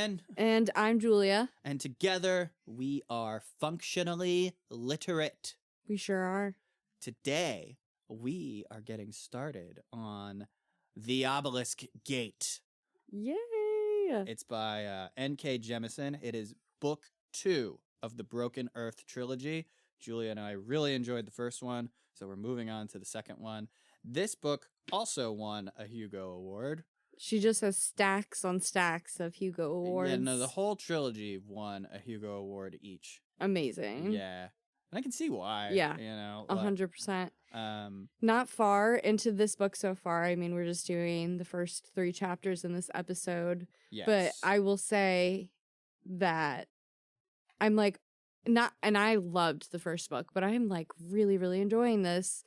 Ryan. And I'm Julia. And together we are functionally literate. We sure are. Today we are getting started on The Obelisk Gate. Yay! It's by N.K. Jemisin. It is book 2 of the Broken Earth trilogy. Julia and I really enjoyed the first one, so we're moving on to the second one. This book also won a Hugo Award. She just has stacks on stacks of Hugo Awards. Yeah, no, the whole trilogy won a Hugo Award each. Amazing. Yeah. And I can see why. Yeah. You know, 100%. Um, Not far into this book so far. I mean, we're just doing the first 3 chapters in this episode. yes. But I will say that I'm like, not, and I loved the first book, but I'm like really, really enjoying this.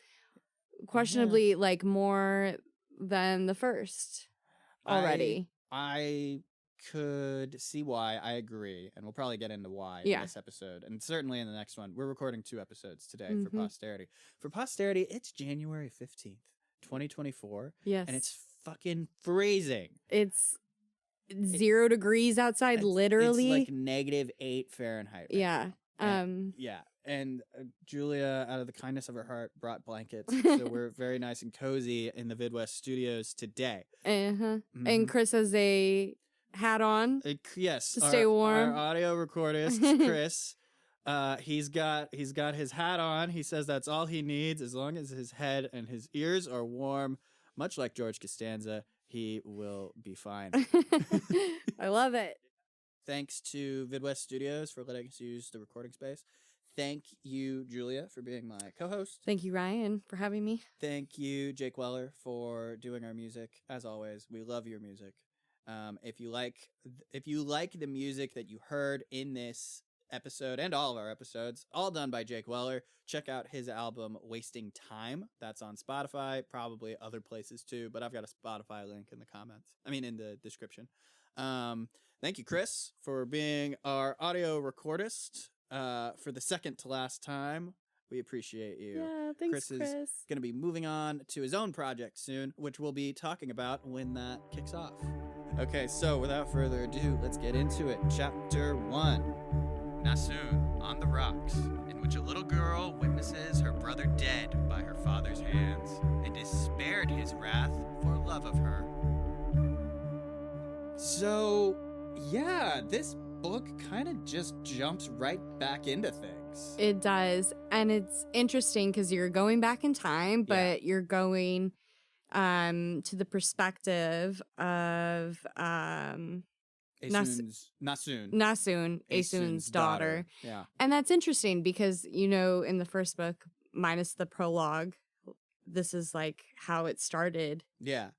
Questionably, like more than the first already. I could see why. I agree. And we'll probably get into why in this episode. And certainly in the next one. We're recording 2 episodes today for posterity. For posterity, it's January 15th, 2024. Yes. And it's fucking freezing. It's 0 degrees outside, literally. It's like -8 Fahrenheit. Right yeah. now. Yeah. And Julia, out of the kindness of her heart, brought blankets. So we're very nice and cozy in the Midwest studios today. And Chris has a hat on. Yes. To stay warm. Our audio recordist, Chris, he's got his hat on. He says that's all he needs. As long as his head and his ears are warm, much like George Costanza, he will be fine. I love it. Thanks to Midwest Studios for letting us use the recording space. Thank you, Julia, for being my co-host. Thank you, Ryan, for having me. Thank you, Jake Weller, for doing our music. As always, we love your music. If you like the music that you heard in this episode and all of our episodes, all done by Jake Weller, check out his album Wasting Time. That's on Spotify, probably other places too, but I've got a Spotify link in the description. Thank you, Chris, for being our audio recordist. For the second to last time. We appreciate you. Yeah, thanks, Chris. Is going to be moving on to his own project soon, which we'll be talking about when that kicks off. Okay, so without further ado, let's get into it. Chapter 1. Nassun on the Rocks, in which a little girl witnesses her brother dead by her father's hands and is spared his wrath for love of her. So, yeah, this book kind of just jumps right back into things. It does. And it's interesting because you're going back in time, but you're going to the perspective of Nassun, Asun's daughter. Yeah. And that's interesting because, you know, in the first book, minus the prologue, this is like how it started. Yeah.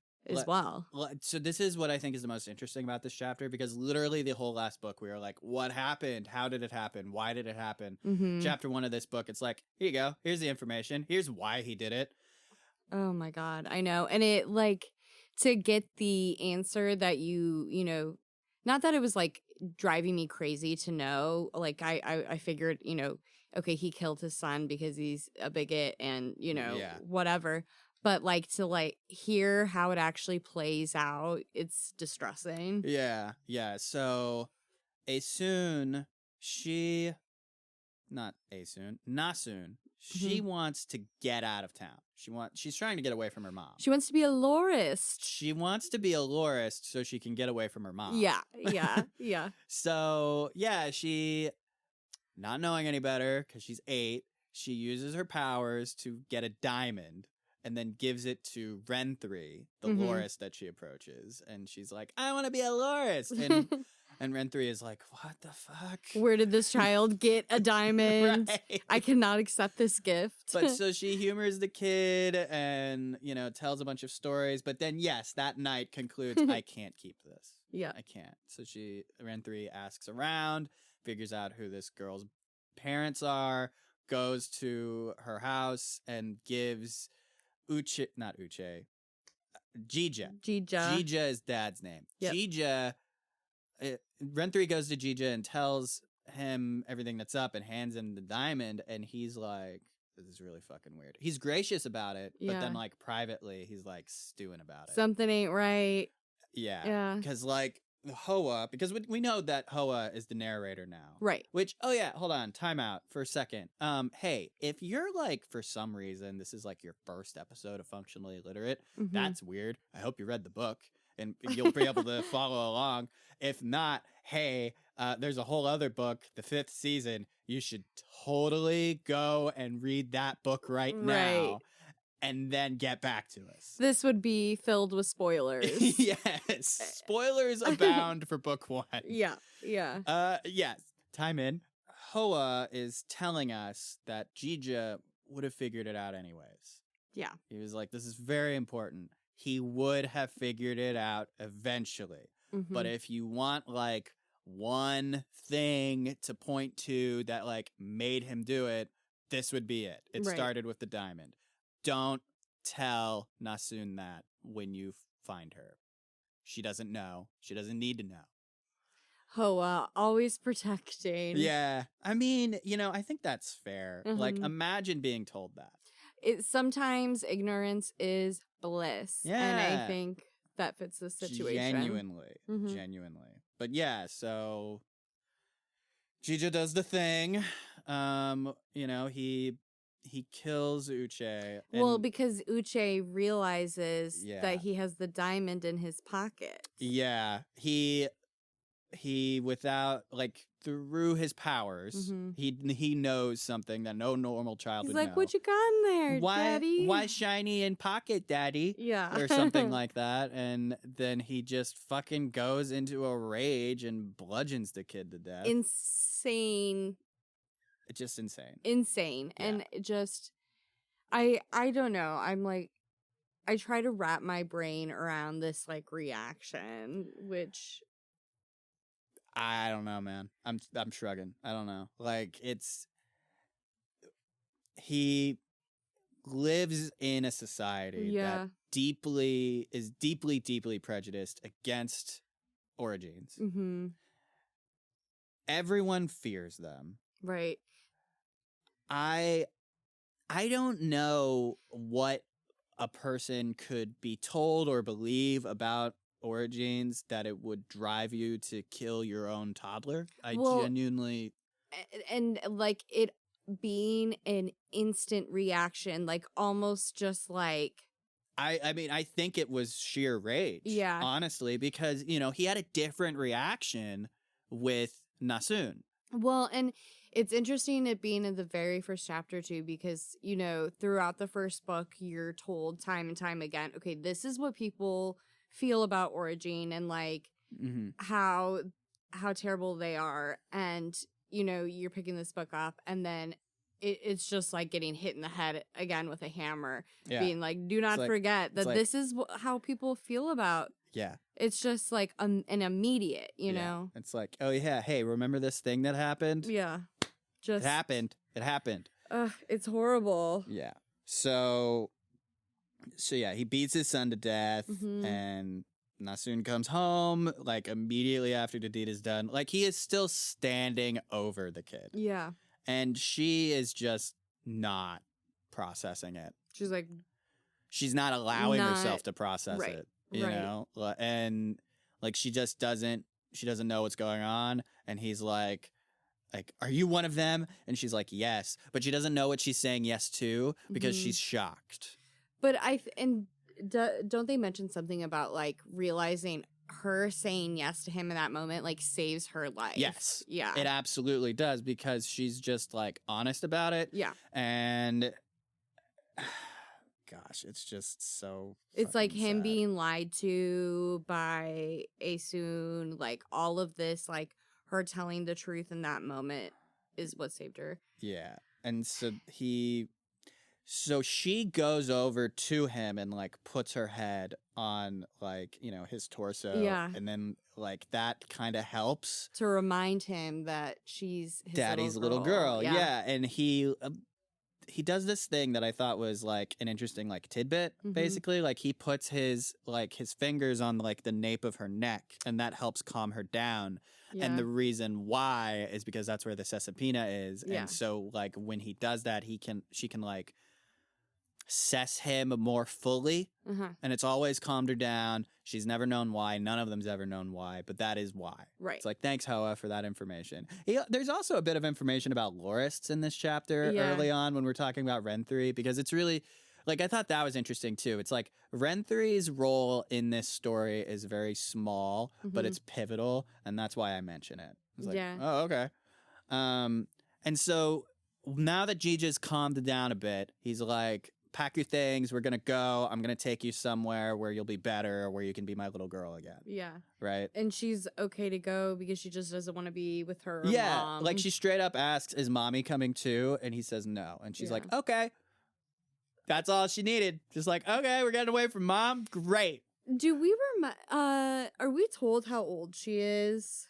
Well. So this is what I think is the most interesting about this chapter, because literally the whole last book we were like, what happened? How did it happen? Why did it happen? Chapter 1 of this book, it's like, here you go. Here's the information. Here's why he did it. Oh my God. I know. And it like to get the answer that you know, not that it was like driving me crazy to know, like I figured, you know, okay, he killed his son because he's a bigot and, you know, whatever. But, like, to, like, hear how it actually plays out, it's distressing. Yeah. So, Nassun, she wants to get out of town. She's trying to get away from her mom. She wants to be a lorist. She wants to be a lorist so she can get away from her mom. Yeah. So, yeah, she, not knowing any better, because she's 8, she uses her powers to get a diamond. And then gives it to Ren'Thri, the lorist that she approaches. And she's like, I want to be a lorist. And Ren'Thri is like, what the fuck? Where did this child get a diamond? Right. I cannot accept this gift. But so she humors the kid and, you know, tells a bunch of stories. But then, yes, that night concludes, I can't keep this. Yeah. I can't. So Ren'Thri asks around, figures out who this girl's parents are, goes to her house and gives Jija. Jija is dad's name. Yep. Jija, Ren'Thri goes to Jija and tells him everything that's up and hands him the diamond, and he's like, this is really fucking weird. He's gracious about it, but then, like, privately, he's, like, stewing about it. Something ain't right. Yeah. Because, like, Hoa, because we know that Hoa is the narrator now. Right. Which, oh yeah, hold on, time out for a second. Hey, if you're like, for some reason, this is like your first episode of Functionally Illiterate, Mhm. that's weird. I hope you read the book and you'll be able to follow along. If not, hey, there's a whole other book, the 5th season. You should totally go and read that book right now. And then get back to us. This would be filled with spoilers. Yes. Spoilers abound for book 1. Yeah. Yes. Time in. Hoa is telling us that Jija would have figured it out anyways. Yeah. He was like, this is very important. He would have figured it out eventually. Mhm. But if you want like one thing to point to that like made him do it, this would be it. It Right. started with the diamond. Don't tell Nassun that when you find her. She doesn't know. She doesn't need to know. Hoa, always protecting. Yeah. I mean, I think that's fair. Like, Mhm. imagine being told that. Sometimes ignorance is bliss. And Yeah. I think that fits the situation. Genuinely. But yeah, so Jija does the thing. He kills Uche. Well, because Uche realizes Yeah. that he has the diamond in his pocket. Yeah, he without like through his powers, Mhm. he knows something that no normal child He's would like, know. what you got in there, why daddy? why shiny in pocket, daddy? Yeah. Or something like that, and then he just fucking goes into a rage and bludgeons the kid to death. Insane. It's just insane. Yeah. And just I don't know. I'm like, I try to wrap my brain around this like reaction, which I don't know, man. I'm shrugging. I don't know. Like, he lives in a society that is deeply prejudiced against origins. Mm-hmm. Everyone fears them. Right. I don't know what a person could be told or believe about origins that it would drive you to kill your own toddler. Genuinely, and like it being an instant reaction, like almost just like I mean, I think it was sheer rage. Yeah. Honestly, because he had a different reaction with Nassun. Well, and it's interesting it being in the very first chapter too, because throughout the first book you're told time and time again, okay, this is what people feel about origin and like Mm-hmm. how terrible they are, and you're picking this book up and then it's just like getting hit in the head again with a hammer, being like, do not forget that this is how people feel about. Yeah. It's just like an immediate, know. It's like, oh yeah, hey, remember this thing that happened? Yeah. It happened. It's horrible. Yeah. So yeah, he beats his son to death, Mhm. and Nassun comes home like immediately after the deed is done. Like, he is still standing over the kid. Yeah. And she is just not processing it. She's like, she's not allowing herself to process it, you know? And like, she just doesn't know what's going on. And he's like, are you one of them? And she's like, yes. But she doesn't know what she's saying yes to because she's shocked. But don't they mention something about like realizing her saying yes to him in that moment like saves her life? Yes. Yeah. It absolutely does, because she's just like honest about it. Yeah. And gosh, it's just so it's like him sad. being lied to by Asun, like all of this, like her telling the truth in that moment is what saved her. Yeah. And so she goes over to him and like puts her head on like, his torso. Yeah. And then like that kind of helps to remind him that she's his daddy's little girl. Yeah. And he does this thing that I thought was like an interesting like tidbit. Basically, like he puts his fingers on like the nape of her neck, and that helps calm her down. Yeah. And the reason why is because that's where the Sesapina is. Yeah. And so like when he does that, she can like assess him more fully. Uh-huh. And it's always calmed her down. She's never known why. None of them's ever known why, but that is why. Right. It's like, thanks, Hoa, for that information. There's also a bit of information about Lorists in this chapter early on when we're talking about Renthri, because it's really, like, I thought that was interesting, too. It's like Renthri's role in this story is very small, but it's pivotal, and that's why I mention it. It's like, oh, okay. And so now that Gija's calmed down a bit, he's like, pack your things, we're gonna go. I'm gonna take you somewhere where you'll be better, where you can be my little girl again. Yeah. Right? And she's okay to go because she just doesn't want to be with her mom. Like she straight up asks, is mommy coming too? And he says no. And she's like, okay. That's all she needed. Just like, okay, we're getting away from mom. Great. Do we are we told how old she is?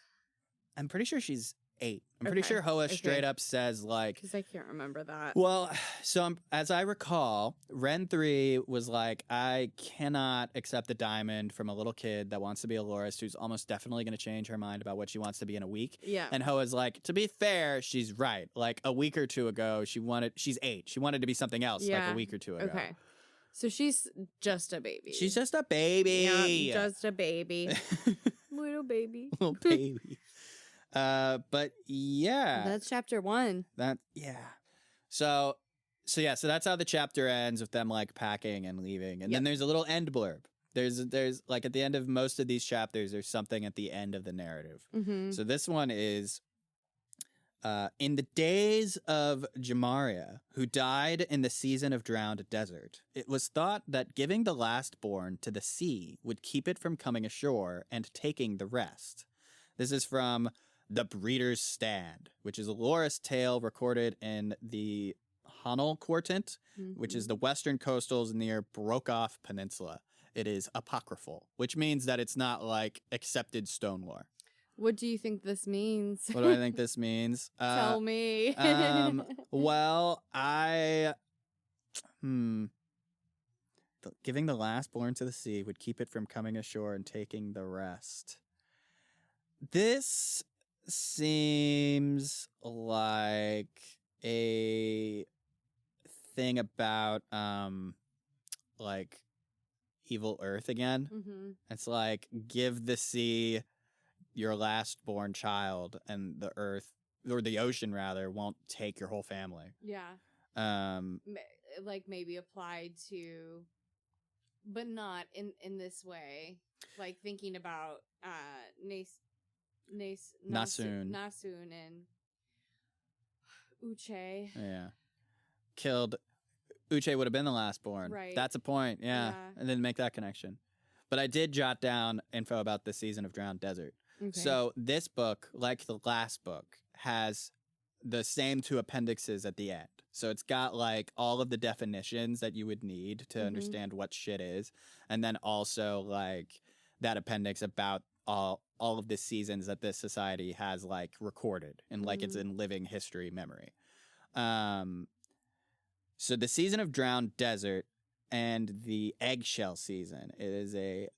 I'm pretty sure she's 8. I'm pretty sure Hoa straight up says, like... Because I can't remember that. Well, so as I recall, Renthri was like, I cannot accept the diamond from a little kid that wants to be a Lorist who's almost definitely going to change her mind about what she wants to be in a week. Yeah. And Hoa's like, to be fair, she's right. Like, a week or two ago, she's 8. She wanted to be something else like a week or two ago. Okay. So she's just a baby. She's just a baby. Yeah, just a baby. Little baby. Little baby. But yeah, that's chapter 1. So that's how the chapter ends, with them like packing and leaving, and then there's a little end blurb. There's like at the end of most of these chapters, there's something at the end of the narrative. So this one is, in the days of Jamaria, who died in the season of drowned desert, it was thought that giving the last born to the sea would keep it from coming ashore and taking the rest. This is from The Breeder's Stand, which is a Loris tale recorded in the Hanal Quartant, which is the western coastals near Brokaw Peninsula. It is apocryphal, which means that it's not like accepted stone lore. What do you think this means? What do I think this means? Tell me. Well, giving the last born to the sea would keep it from coming ashore and taking the rest. This seems like a thing about like evil Earth again. It's like, give the sea your last born child, and the Earth, or the ocean rather, won't take your whole family. Like maybe applied to, but not in this way. Like thinking about Nassun and Uche. Yeah. Killed. Uche would have been the last born. Right. That's a point. Yeah. And then make that connection. But I did jot down info about the season of Drowned Desert. Okay. So this book, like the last book, has the same 2 appendixes at the end. So it's got like all of the definitions that you would need to understand what shit is. And then also like that appendix about all of the seasons that this society has like recorded, and like it's in living history memory. So the season of Drowned Desert and the Eggshell season, it is a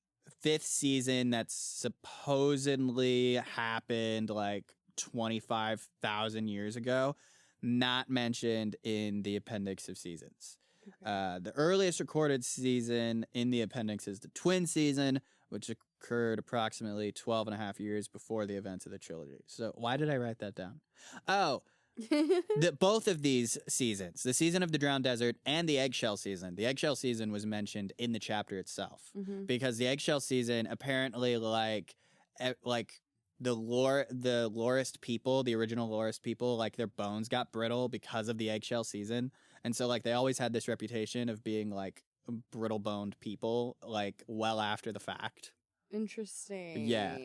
5th season that's supposedly happened like 25,000 years ago, not mentioned in the appendix of seasons. The earliest recorded season in the appendix is the Twin season, which occurred approximately 12 and a half years before the events of the trilogy. So why did I write that down? Oh, both of these seasons, the season of the Drowned Desert and the Eggshell season. The Eggshell season was mentioned in the chapter itself, because the Eggshell season apparently like the Lorist people, the original Lorist people, like their bones got brittle because of the Eggshell season, and so like they always had this reputation of being like brittle boned people, like well after the fact. Interesting. Yeah.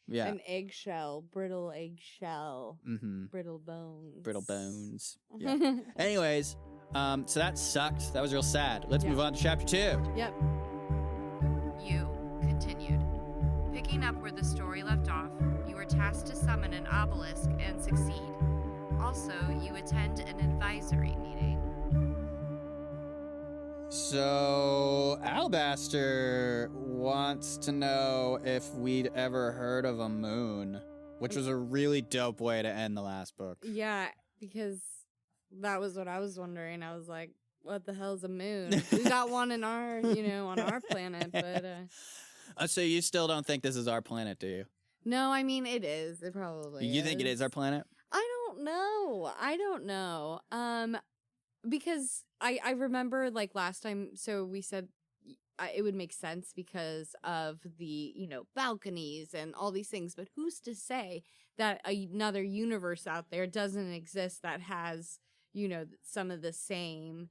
An eggshell, brittle eggshell, brittle bones. Yeah. Anyways, so that sucked. That was real sad. Let's move on to chapter 2. Yep. You continued. Picking up where the story left off, you were tasked to summon an obelisk and succeed. Also, you attend an advisory meeting. So, Alabaster wants to know if we'd ever heard of a moon, which was a really dope way to end the last book. Yeah, because that was what I was wondering. I was like, what the hell's a moon? We got one in our, on our planet, but So you still don't think this is our planet, do you? no, I mean it is. It probably You think it is our planet? I don't know. Because I remember like last time, so we said it would make sense because of the, balconies and all these things. But who's to say that another universe out there doesn't exist that has, some of the same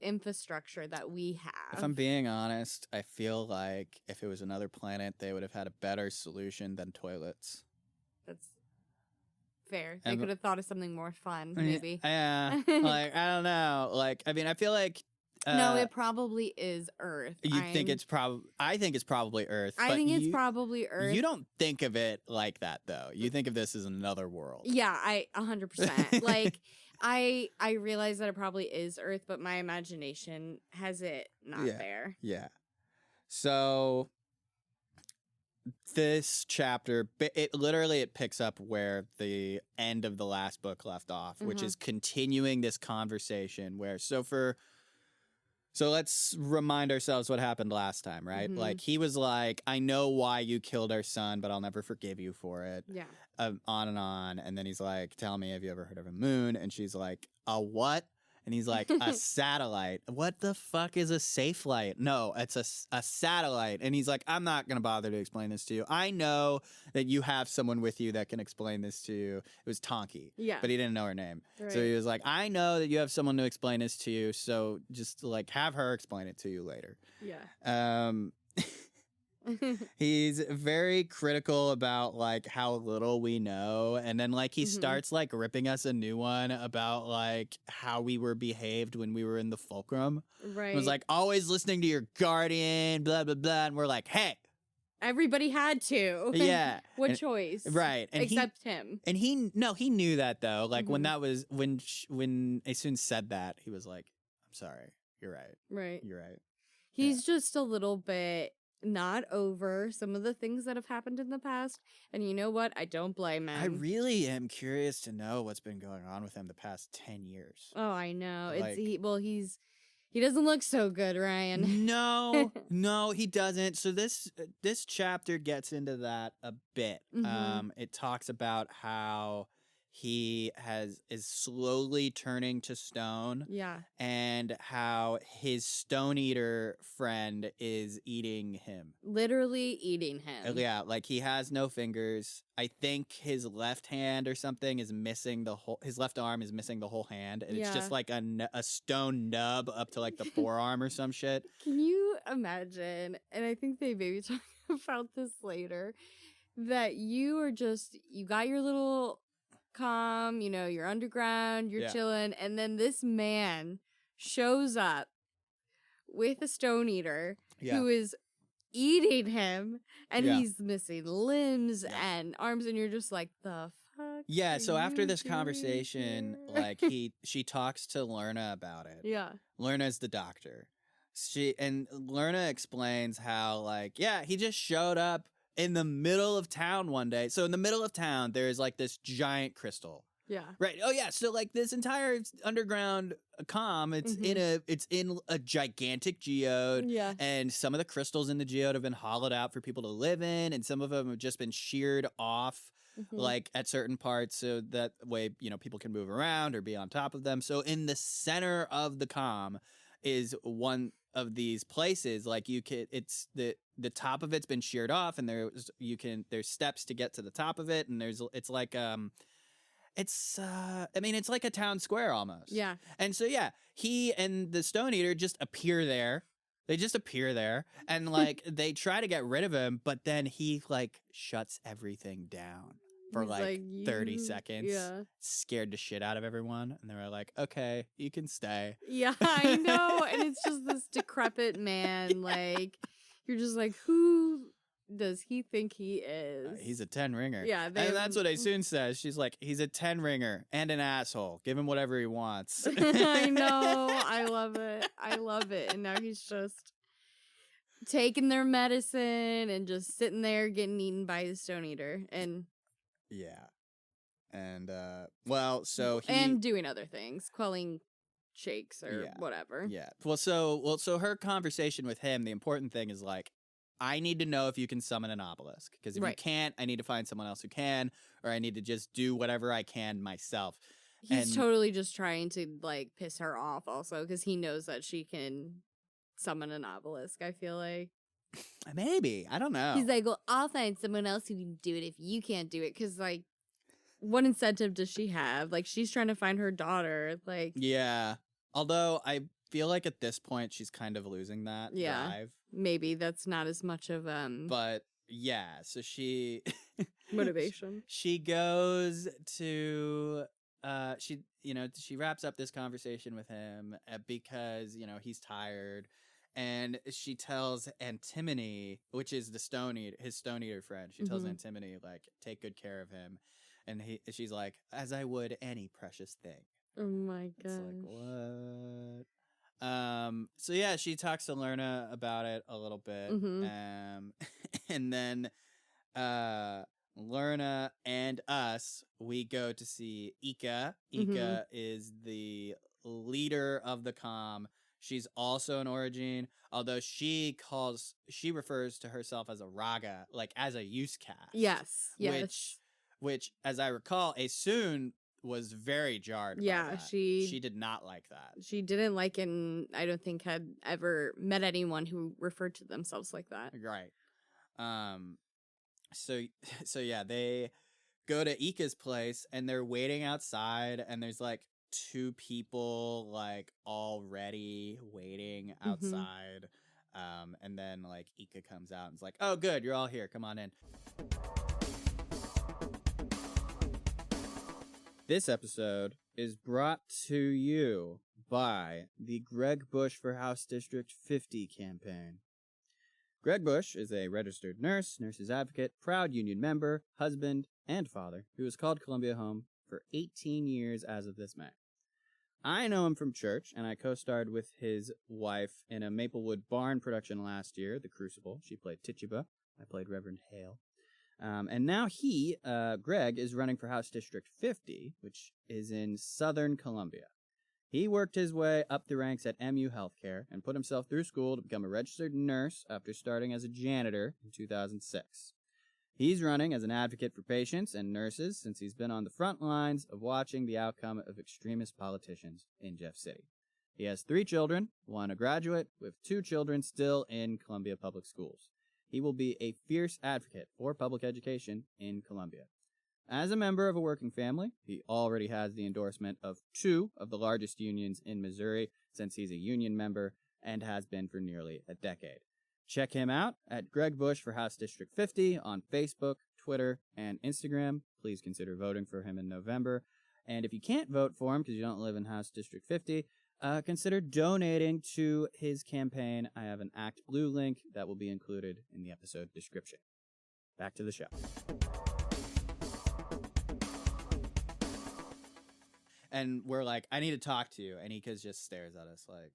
infrastructure that we have? If I'm being honest, I feel like if it was another planet, they would have had a better solution than toilets. That's fair. They could have thought of something more fun, maybe. Yeah. Like, I don't know. Like, I mean, I feel like... no, it probably is Earth. Think it's probably... I think it's probably Earth. I think it's probably Earth. You don't think of it like that, though. You think of this as another world. Yeah, 100%. Like, I realize that it probably is Earth, but my imagination has it not there. Yeah. So... this chapter, it picks up where the end of the last book left off, which is continuing this conversation where, so let's remind ourselves what happened last time, right? Like, he was like, I know why you killed our son, but I'll never forgive you for it. Yeah. On and on. And then he's like, tell me, have you ever heard of a moon? And she's like, a what? And he's like, a satellite. What the fuck is a safe light? No, it's a satellite. And he's like, I'm not going to bother to explain this to you. I know that you have someone with you that can explain this to you. It was Tonki. Yeah. But he didn't know her name. Right. So he was like, I know that you have someone to explain this to you. So just like have her explain it to you later. Yeah. He's very critical about like how little we know, and then like he starts like ripping us a new one about like how we were behaved when we were in the fulcrum. Right. It was like always listening to your guardian, blah blah blah, and we're like, hey, everybody had to. Yeah. What choice? Right. And except him. And he knew that though. Like when that was when Nassun said that, he was like, I'm sorry, you're right. Right. You're right. He's just a little bit not over some of the things that have happened in the past. And you know what? I don't blame him. I really am curious to know what's been going on with him the past 10 years. Oh, I know. Like, he doesn't look so good, Ryan. No, he doesn't. So this chapter gets into that a bit. It talks about how he is slowly turning to stone. Yeah. And how his stone eater friend is eating him. Literally eating him. Yeah, like he has no fingers. I think his left hand or something is missing his left arm is missing the whole hand. And it's just like a stone nub up to like the forearm or some shit. Can you imagine? And I think they maybe talk about this later. That you got your little calm, you're underground, you're chilling, and then this man shows up with a stone eater who is eating him, and he's missing limbs and arms, and you're just like, the fuck? Yeah, so after this conversation, here? like she talks to Lerna about it. Yeah. Lerna's the doctor. Lerna explains how he just showed up in the middle of town one day. So in the middle of town, there is like this giant crystal. Yeah. Right. Oh yeah. So like this entire underground comm, it's in a gigantic geode. Yeah. And some of the crystals in the geode have been hollowed out for people to live in, and some of them have just been sheared off like at certain parts so that way, people can move around or be on top of them. So in the center of the comm is one of these places. Like it's the top of it's been sheared off, and there's steps to get to the top of it, and it's like a town square almost. Yeah. And so he and the Stone Eater just appear there. They just appear there, and like they try to get rid of him, but then he like shuts everything down for like 30 seconds. Yeah. Scared the shit out of everyone, and they were like, "Okay, you can stay." Yeah, I know. And it's just this decrepit man. Like, you're just like, who does he think he is? He's a 10 ringer. Yeah. And that's what Nassun says. She's like, he's a 10 ringer and an asshole. Give him whatever he wants. I know. I love it. And now he's just taking their medicine and just sitting there getting eaten by the Stone Eater. And yeah. And, so he... And doing other things. Quelling shakes or whatever. Yeah. So her conversation with him, the important thing is like, I need to know if you can summon an obelisk, because if you can't, I need to find someone else who can, or I need to just do whatever I can myself. He's totally just trying to like piss her off also, because he knows that she can summon an obelisk, I feel like. Maybe. I don't know. He's like, well, I'll find someone else who can do it if you can't do it. Because, like, what incentive does she have? Like, she's trying to find her daughter. Like, yeah. Although I feel like at this point she's kind of losing that drive. Maybe that's not as much of But yeah, so she motivation. She goes to she wraps up this conversation with him because he's tired, and she tells Antimony, which is his Stone Eater friend. She tells Antimony, like, take good care of him, and she's like, as I would any precious thing. Oh my god. It's like, what? So yeah, she talks to Lerna about it a little bit. And then Lerna and us, we go to see Ika. Ika is the leader of the comm. She's also an Origin, although she refers to herself as a Raga, like as a use cast. Yes. Which as I recall, Asun was very jarred by that. She did not like that. She didn't like it, and I don't think had ever met anyone who referred to themselves like that. Right. So yeah, they go to Ika's place and they're waiting outside, and there's like 2 people like already waiting outside. And then like Ika comes out and is like, "Oh, good, you're all here. Come on in." This episode is brought to you by the Greg Bush for House District 50 campaign. Greg Bush is a registered nurse's advocate, proud union member, husband, and father who has called Columbia home for 18 years as of this May. I know him from church, and I co-starred with his wife in a Maplewood Barn production last year, The Crucible. She played Tituba. I played Reverend Hale. And now Greg, is running for House District 50, which is in Southern Columbia. He worked his way up the ranks at MU Healthcare and put himself through school to become a registered nurse after starting as a janitor in 2006. He's running as an advocate for patients and nurses since he's been on the front lines of watching the outcome of extremist politicians in Jeff City. He has 3 children, 1 a graduate, with 2 children still in Columbia Public Schools. He will be a fierce advocate for public education in Columbia. As a member of a working family, he already has the endorsement of 2 of the largest unions in Missouri since he's a union member and has been for nearly a decade. Check him out at Greg Bush for House District 50 on Facebook, Twitter, and Instagram. Please consider voting for him in November. And if you can't vote for him because you don't live in House District 50, consider donating to his campaign. I have an Act Blue link that will be included in the episode description. Back to the show. And we're like, I need to talk to you. And Ika just stares at us like,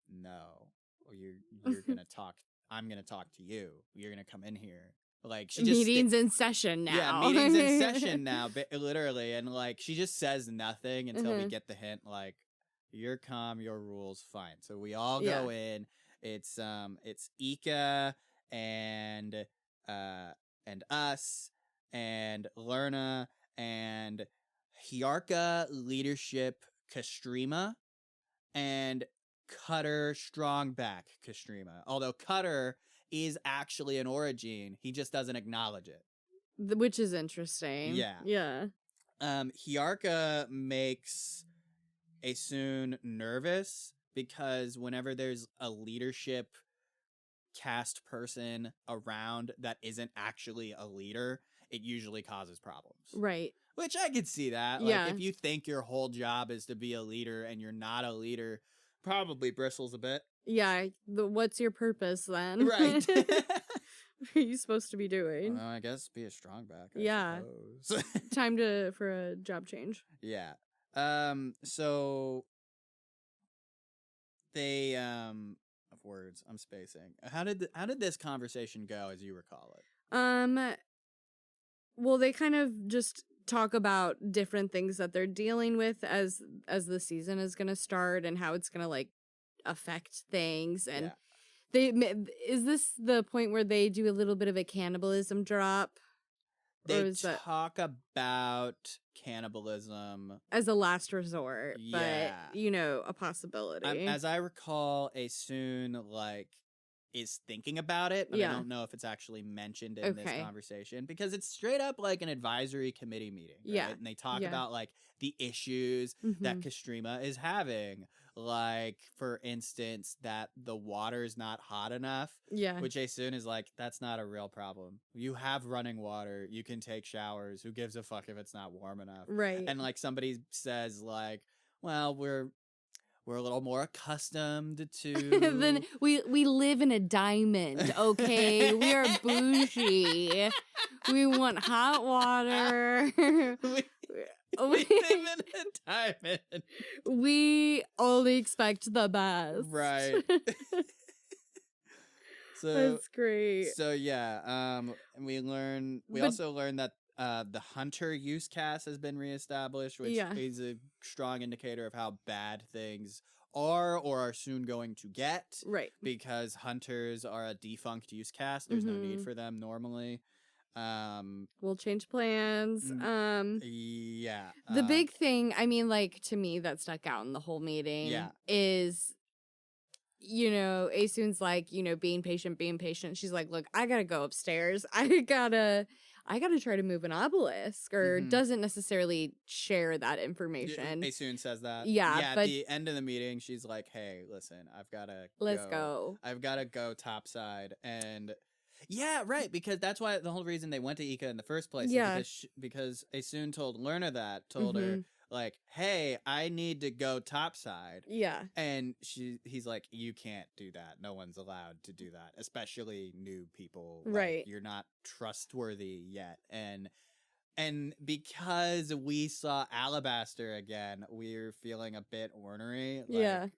no, or you're going to talk. I'm going to talk to you. You're going to come in here. Like, she just meetings in session now. Yeah, meetings in session now, literally. And like, she just says nothing until we get the hint, like, you're calm, your rules, fine. So we all go in. It's Ika and us and Lerna and Hyarka Leadership Kastrima and Cutter Strongback Kastrima. Although Cutter is actually an Origin, he just doesn't acknowledge it. Which is interesting. Yeah. Hyarka makes Asun nervous because whenever there's a leadership cast person around that isn't actually a leader, it usually causes problems. Right. Which I could see that. Yeah. Like, if you think your whole job is to be a leader and you're not a leader, probably bristles a bit. Yeah. What's your purpose then? Right. What are you supposed to be doing? Well, I guess be a strongback. Yeah. Suppose. Time for a job change. Yeah. So they of words, I'm spacing. How did this conversation go as you recall it? Well, they kind of just talk about different things that they're dealing with as the season is going to start and how it's going to like affect things. And is this the point where they do a little bit of a cannibalism drop? They talk about cannibalism as a last resort, yeah. but you know, a possibility. As I recall, Asun like is thinking about it, but I don't know if it's actually mentioned in this conversation because it's straight up like an advisory committee meeting, right? Yeah, and they talk about like the issues that Kastrima is having, like for instance that the water is not hot enough. Which Asun is like, that's not a real problem. You have running water. You can take showers. Who gives a fuck if it's not warm enough? Right. And like somebody says like, well, we're a little more accustomed to then we live in a diamond, okay? We are bougie. We want hot water. we live in a diamond. We only expect the best. Right. So that's great. So yeah, we also learn that the hunter use cast has been reestablished, which is a strong indicator of how bad things are or are soon going to get. Right. Because hunters are a defunct use cast. There's no need for them normally. We'll change plans. Yeah. The big thing, I mean, like, to me, that stuck out in the whole meeting is, you know, Asun's like, you know, being patient. She's like, look, I gotta go upstairs. I gotta try to move an obelisk, or doesn't necessarily share that information. Asun says that. Yeah, but at the end of the meeting, she's like, hey, listen, let's go. I've gotta go topside. And yeah, right, because that's why the whole reason they went to Ika in the first place is because Asun told told her, like, hey, I need to go topside. Yeah. And he's like, you can't do that. No one's allowed to do that, especially new people. Like, right. You're not trustworthy yet. And because we saw Alabaster again, we're feeling a bit ornery.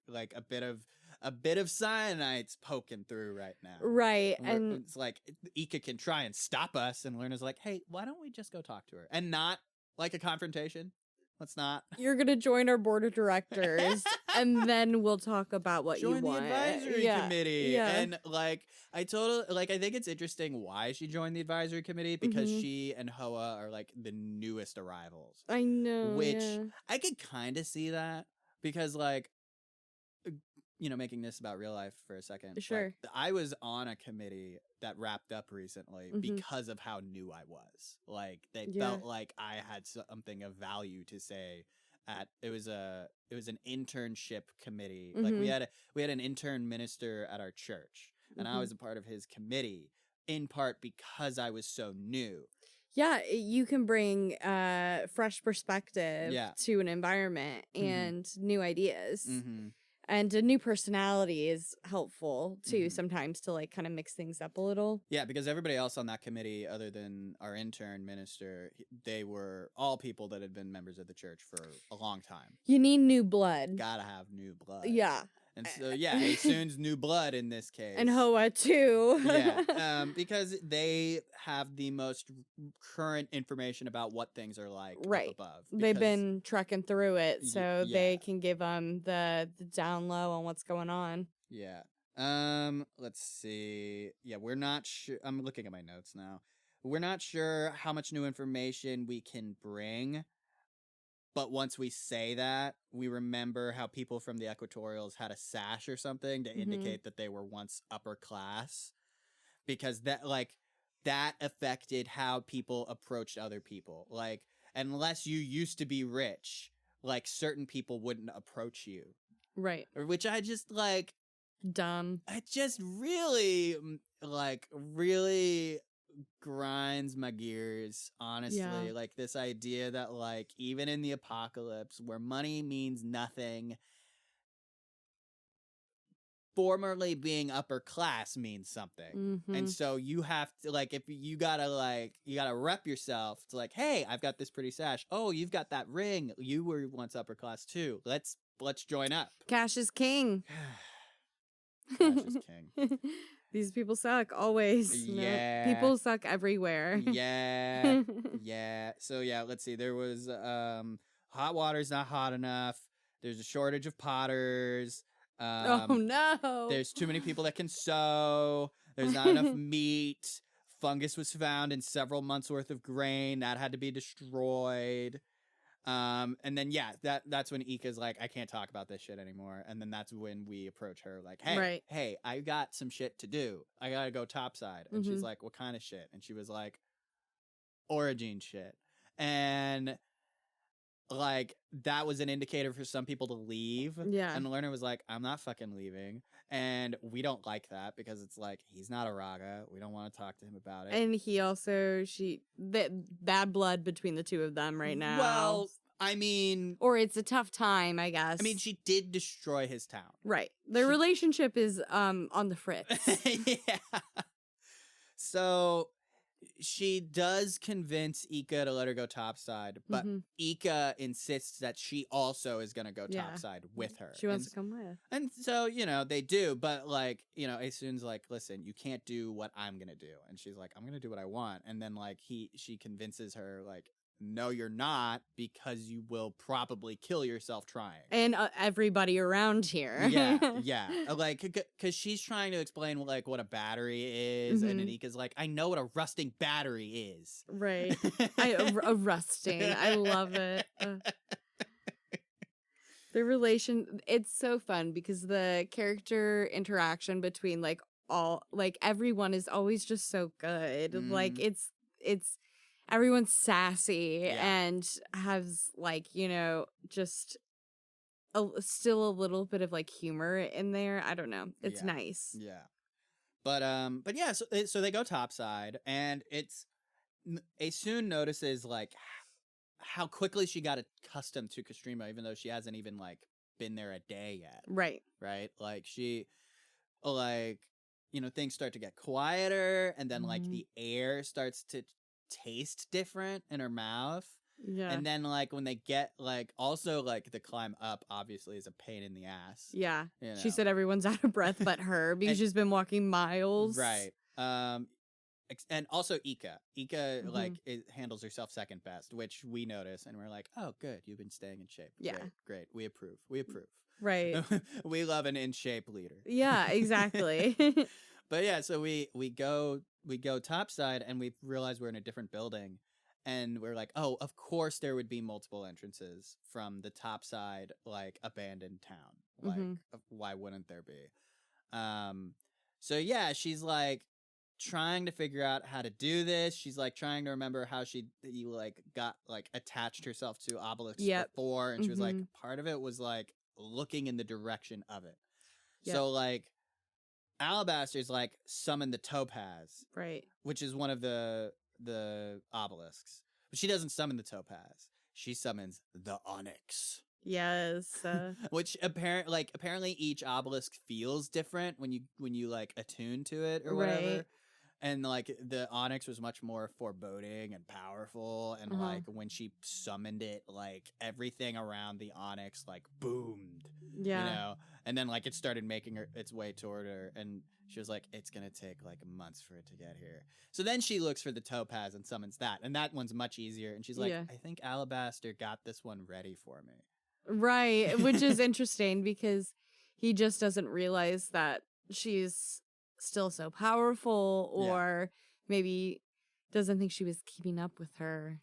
Like a bit of cyanide's poking through right now. Right. And it's like Ika can try and stop us, and Lerna's like, hey, why don't we just go talk to her? And not like a confrontation. Let's not. You're gonna join our board of directors, and then we'll talk about what you want. Join the advisory committee. Yeah. And like, I think it's interesting why she joined the advisory committee, because she and Hoa are like the newest arrivals. I know. Which I could kind of see that, because like, you know, making this about real life for a second. Sure. Like, I was on a committee that wrapped up recently because of how new I was. Like, they felt like I had something of value to say. It was an internship committee. Like, we had an intern minister at our church, and I was a part of his committee, in part because I was so new. Yeah, you can bring fresh perspective to an environment and new ideas. And a new personality is helpful, too, sometimes, to, like, kind of mix things up a little. Yeah, because everybody else on that committee, other than our intern minister, they were all people that had been members of the church for a long time. You need new blood. Gotta have new blood. Yeah. And so, yeah, Asun's new blood in this case. And Hoa, too. Yeah, because they have the most current information about what things are like up above. They've been trekking through it, so they can give them the down low on what's going on. Yeah. Let's see. Yeah, we're not sure. I'm looking at my notes now. We're not sure how much new information we can bring. But once we say that, we remember how people from the Equatorials had a sash or something to indicate that they were once upper class. Because that affected how people approached other people. Like, unless you used to be rich, like, certain people wouldn't approach you. Right. Which I just, like... Dumb. It just really, really... grinds my gears, honestly. Like, this idea that, like, even in the apocalypse where money means nothing, formerly being upper class means something. And so you have to, like, if you gotta rep yourself. It's like, hey, I've got this pretty sash. Oh, you've got that ring. You were once upper class too. Let's join up. Cash is king. Cash is king. These people suck always. Yeah. People suck everywhere. Yeah. Yeah. So yeah, let's see. There was hot water's not hot enough. There's a shortage of potters. Oh no. There's too many people that can sew. There's not enough meat. Fungus was found in several months worth of grain that had to be destroyed. And then that's when Ika's like, I can't talk about this shit anymore. And then that's when we approach her like, hey, I got some shit to do. I gotta go topside. And she's like, what kind of shit? And she was like, origin shit. And like that was an indicator for some people to leave. Yeah. And the learner was like, I'm not fucking leaving. And we don't like that because it's like, he's not a Raga. We don't want to talk to him about it. And he also, bad blood between the two of them right now. Well, I mean, or it's a tough time, I guess. I mean, she did destroy his town. Right. Their relationship is on the fritz. Yeah. So she does convince Ika to let her go topside, but Ika insists that she also is going to go topside with her. She wants to come with. And so, they do, but like, Asun's like, listen, you can't do what I'm going to do. And she's like, I'm going to do what I want. And then like she convinces her like, no, you're not, because you will probably kill yourself trying. And everybody around here. Yeah. Like, because she's trying to explain like what a battery is, and Anika's like, I know what a rusting battery is. Right. A rusting. I love it. The relation, it's so fun because the character interaction between like everyone is always just so good. Like it's everyone's sassy and has like, just still a little bit of like humor in there. I don't know. It's nice. Yeah. But yeah, so they go topside, and Asun notices like how quickly she got accustomed to Castrima, even though she hasn't even like been there a day yet. Right. Like she things start to get quieter, and then like the air starts to taste different in her mouth. Yeah. And then like when they get like also like the climb up obviously is a pain in the ass. Yeah. She said everyone's out of breath but her because she's been walking miles. Right. And also Ika like handles herself second best, which we notice, and we're like, oh good, you've been staying in shape. Yeah. Great. We approve. Right. We love an in shape leader. Yeah, exactly. But yeah, so we go topside, and we realize we're in a different building, and we're like, oh, of course there would be multiple entrances from the topside like abandoned town. Like why wouldn't there be? So yeah, she's like trying to figure out how to do this. She's like trying to remember how you like got like attached herself to obelisks before, and she was like, part of it was like looking in the direction of it. So like Alabaster's like summon the topaz, right? Which is one of the obelisks, but she doesn't summon the topaz. She summons the onyx. Yes. Which apparently each obelisk feels different when you like attune to it or whatever. Right. And like the onyx was much more foreboding and powerful, and like when she summoned it, like everything around the onyx like boomed. Yeah. And then like it started making its way toward her, and she was like, it's gonna take like months for it to get here. So then she looks for the topaz and summons that, and that one's much easier. And she's like, I think Alabaster got this one ready for me. Right, which is interesting because he just doesn't realize that she's still so powerful, or maybe doesn't think she was keeping up with her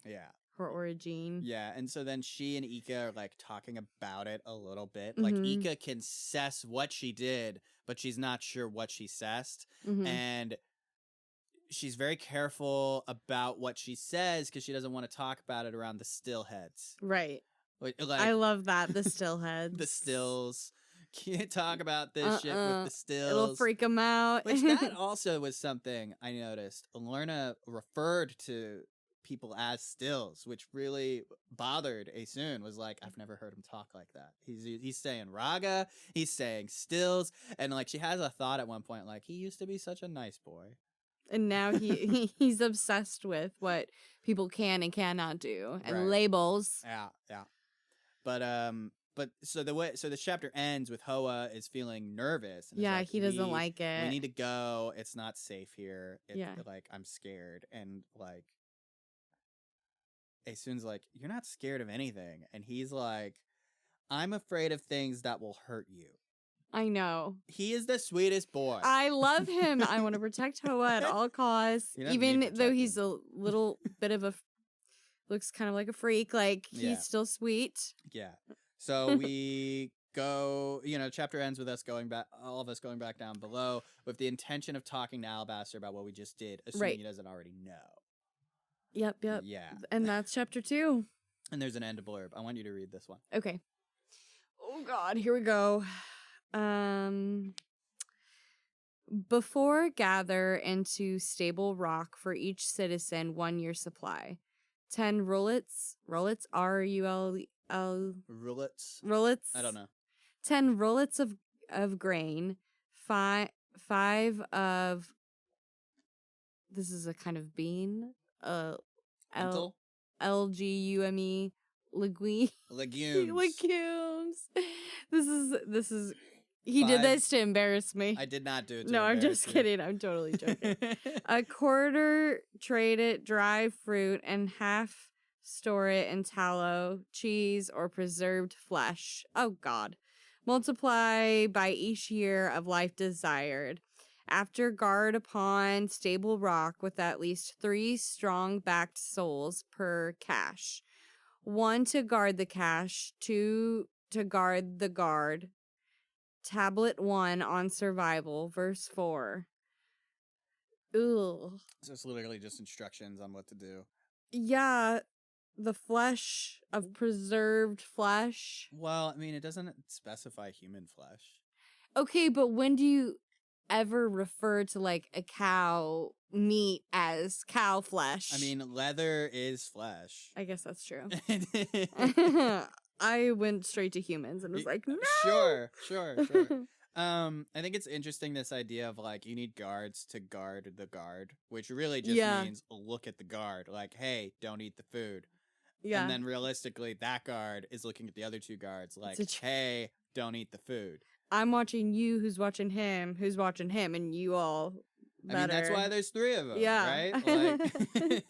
origin. Yeah, and so then she and Ika are like talking about it a little bit. Like Ika can assess what she did, but she's not sure what she assessed. And she's very careful about what she says because she doesn't want to talk about it around the stillheads. Right. Like, I love that, the stillheads. The stills. Can't talk about this shit with the stills. It'll freak them out. Which that also was something I noticed. Lorna referred to people as stills, which really bothered Asun. Was like, I've never heard him talk like that. He's saying raga, he's saying stills, and like she has a thought at one point like, he used to be such a nice boy. And now he's obsessed with what people can and cannot do, and labels. Yeah. But so the chapter ends with Hoa is feeling nervous. And is Yeah, like, he doesn't like it. We need to go. It's not safe here. Yeah. Like, I'm scared. And like, Asun's like, you're not scared of anything. And he's like, I'm afraid of things that will hurt you. I know. He is the sweetest boy. I love him. I want to protect Hoa at all costs. You don't Even need though protecting. he's a little bit of a looks kind of like a freak, like Yeah. he's still sweet. Yeah. So we go, chapter ends with us going back, all of us going back down below with the intention of talking to Alabaster about what we just did, assuming Right. he doesn't already know. Yep. Yeah. And that's chapter 2. And there's an end blurb. I want you to read this one. Okay. Oh God, here we go. Before gather into stable rock for each citizen 1 year supply. 10 rullets, RULL Rulets? rullets. I don't know. 10 rullets of grain, 5 of this is a kind of bean, Lentil? LGUME legumes. Legumes. This is he did 5 this to embarrass me. I did not do it to No, I'm embarrass just you. kidding. I'm totally joking. A quarter trade it dry fruit and half store it in tallow, cheese, or preserved flesh. Oh God. Multiply by each year of life desired. After guard upon stable rock with at least 3 strong-backed souls per cache. 1 to guard the cache, 2 to guard the guard. Tablet 1 on survival, verse 4. Ugh. So it's literally just instructions on what to do. Yeah, the flesh of preserved flesh. Well, I mean, it doesn't specify human flesh. Okay, but when do you ever refer to like a cow meat as cow flesh? I mean, leather is flesh. I guess that's true. I went straight to humans and was like, no. Sure. I think it's interesting, this idea of like you need guards to guard the guard, which really just means look at the guard. Like, hey, don't eat the food. Yeah. And then realistically, that guard is looking at the other 2 guards like, hey, don't eat the food. I'm watching you, who's watching him, and you all better. I mean, that's why there's 3 of them, Yeah. right? Like...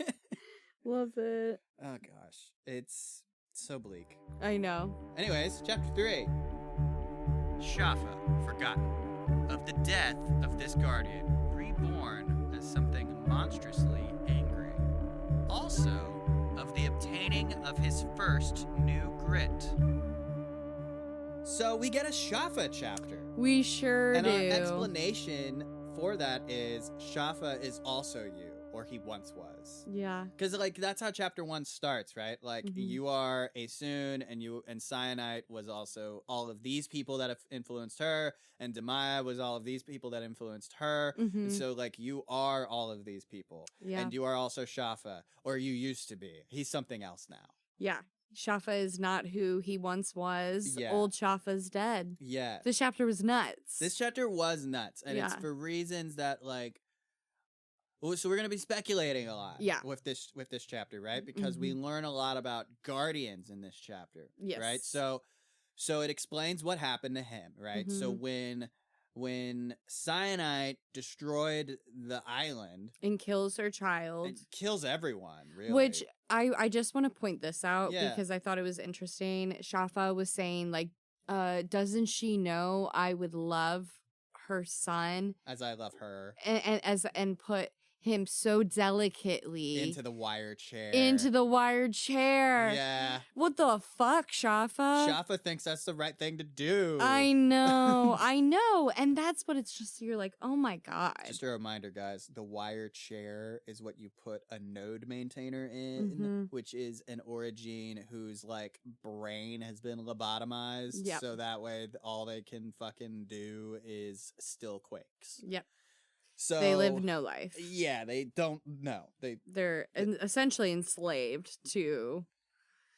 Love it. Oh, gosh. It's so bleak. I know. Anyways, chapter 3. Schaffa, forgotten. Of the death of this guardian, reborn as something monstrously angry. Also, of the obtaining of his first new grit. So we get a Schaffa chapter. We sure and do. our explanation for that is Schaffa is also you, or he once was. Yeah. Because like that's how chapter 1 starts, right? Like you are Asun, and Cyanite was also all of these people that have influenced her, and Demaya was all of these people that influenced her. And so like you are all of these people. Yeah. And you are also Schaffa, or you used to be. He's something else now. Yeah. Schaffa is not who he once was. Yeah. Old Schaffa's dead. Yeah. This chapter was nuts. This chapter was nuts, and it's for reasons that like. So we're gonna be speculating a lot, with this chapter, right? Because we learn a lot about guardians in this chapter, right? So it explains what happened to him, right? So when Cyanite destroyed the island and kills her child, it kills everyone, really. Which I just want to point this out Yeah. because I thought it was interesting. Schaffa was saying like, doesn't she know I would love her son as I love her, and put him so delicately into the wire chair. Yeah. What the fuck, Schaffa? Schaffa thinks that's the right thing to do. I know. And that's what it's just, you're like, oh my God. Just a reminder, guys, the wire chair is what you put a node maintainer in, which is an origin whose like brain has been lobotomized. Yep. So that way all they can fucking do is still quakes. Yep. So they live no life. Yeah, they don't know. They're essentially enslaved to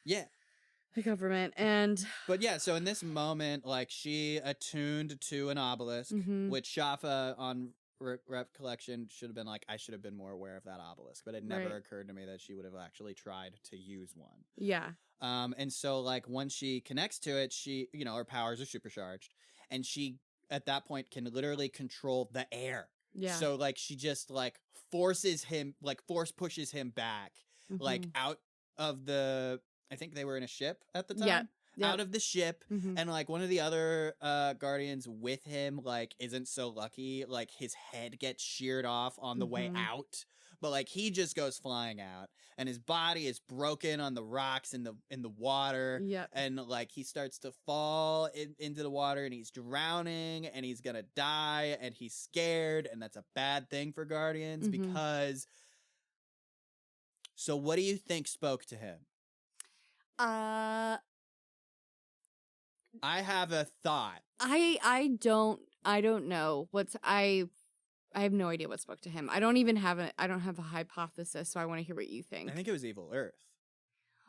the government. But yeah, so in this moment, like she attuned to an obelisk, which Schaffa on recollection should have been like, I should have been more aware of that obelisk, but it never Right. occurred to me that she would have actually tried to use one. Yeah. And so like once she connects to it, she, her powers are supercharged, and she at that point can literally control the air. Yeah. So like she just like force pushes him back, like out of the, I think they were in a ship at the time. Yeah. Yep. Out of the ship, and like one of the other guardians with him like isn't so lucky, like his head gets sheared off on the way out, but like he just goes flying out, and his body is broken on the rocks in the water. Yep. And like he starts to fall into the water, and he's drowning, and he's gonna die, and he's scared, and that's a bad thing for guardians because. So what do you think spoke to him? I have a thought. I don't know I have no idea what spoke to him. I don't have a hypothesis, so I want to hear what you think. I think it was Evil Earth.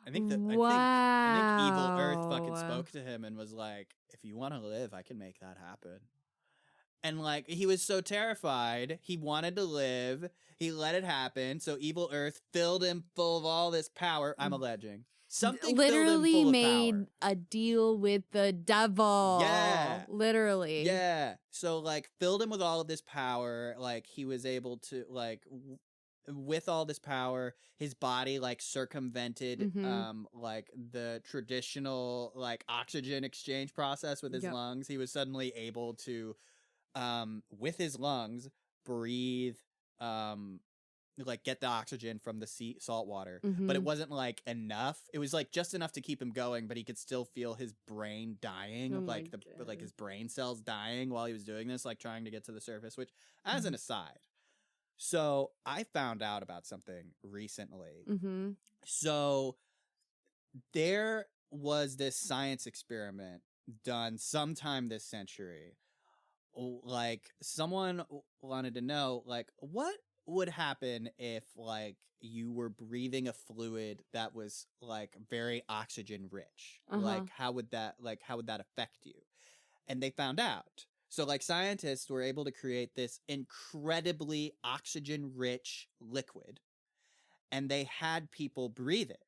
I think Evil Earth fucking spoke to him and was like, if you want to live, I can make that happen. And like he was so terrified, he wanted to live, he let it happen, so Evil Earth filled him full of all this power. I'm alleging. Something literally filled him full made of power. a deal with the devil. Yeah. Literally. Yeah. So like filled him with all of this power, like he was able to like with all this power, his body like circumvented like the traditional like oxygen exchange process with his lungs. He was suddenly able to with his lungs breathe like get the oxygen from the salt water, but it wasn't like enough. It was like just enough to keep him going, but he could still feel his brain dying, like his brain cells dying while he was doing this, like trying to get to the surface. Which, as an aside, so I found out about something recently. So there was this science experiment done sometime this century. Like someone wanted to know, like what would happen if like you were breathing a fluid that was like very oxygen rich? Like how would that affect you? And they found out. So like scientists were able to create this incredibly oxygen rich liquid, and they had people breathe it.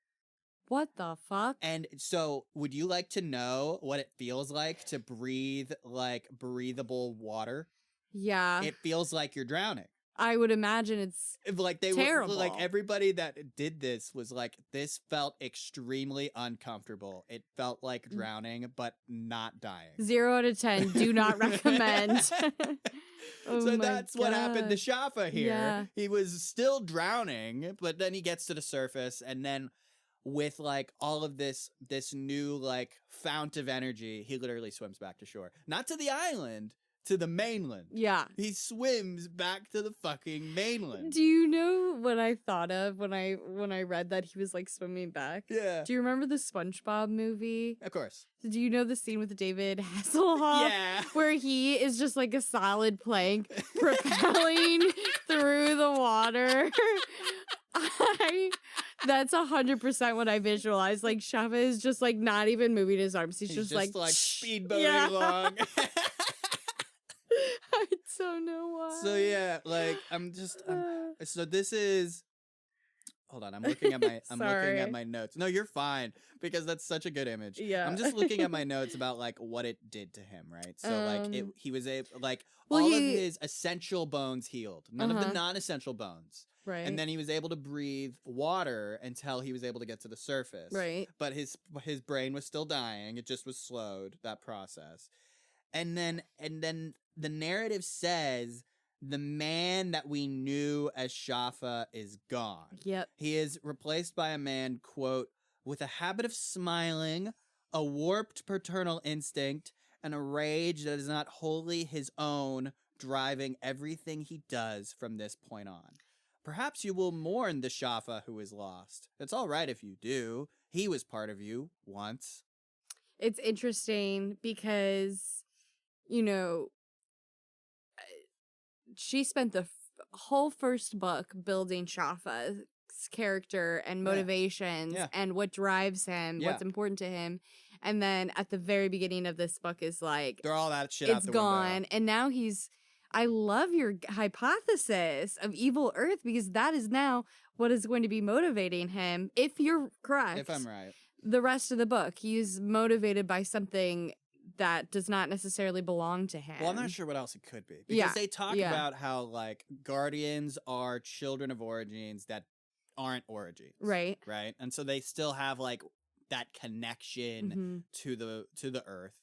What the fuck? And so would you like to know what it feels like to breathe like breathable water? Yeah. It feels like you're drowning. I would imagine it's like terrible. Like everybody that did this was like, this felt extremely uncomfortable. It felt like drowning, but not dying. 0 out of 10. Do not recommend. So that's what happened to Schaffa here. Yeah. He was still drowning, but then he gets to the surface, and then with like all of this new like fount of energy, he literally swims back to shore. Not to the island, to the mainland. Yeah. He swims back to the fucking mainland. Do you know what I thought of when I read that he was like swimming back? Yeah. Do you remember the SpongeBob movie? Of course. Do you know the scene with David Hasselhoff? Yeah. Where he is just like a solid plank propelling through the water. That's 100% what I visualized. Like Schaffa is just like not even moving his arms. He's just like speedboating along. I don't know why. So yeah, like so this is. Hold on, I'm looking at my notes. No, you're fine, because that's such a good image. Yeah, I'm just looking at my notes about like what it did to him, right? So like he was able, like of his essential bones healed, none of the non-essential bones. Right. And then he was able to breathe water until he was able to get to the surface. Right. But his brain was still dying. It just was slowed, that process. And then the narrative says the man that we knew as Schaffa is gone. Yep. He is replaced by a man, quote, with a habit of smiling, a warped paternal instinct, and a rage that is not wholly his own, driving everything he does from this point on. Perhaps you will mourn the Schaffa who is lost. It's all right if you do. He was part of you once. It's interesting because, you know, she spent the whole first book building Schaffa's character and motivations and what drives him, what's important to him. And then at the very beginning of this book is like, throw all that shit it's out the gone. window. And now he's I love your hypothesis of evil Earth because that is now what is going to be motivating him. If you're correct, If I'm right. the rest of the book, he's motivated by something that does not necessarily belong to him. Well, I'm not sure what else it could be. Because Yeah, they talk yeah. about how, like, guardians are children of origins that aren't origins. Right. Right? And so they still have, like, that connection to the earth.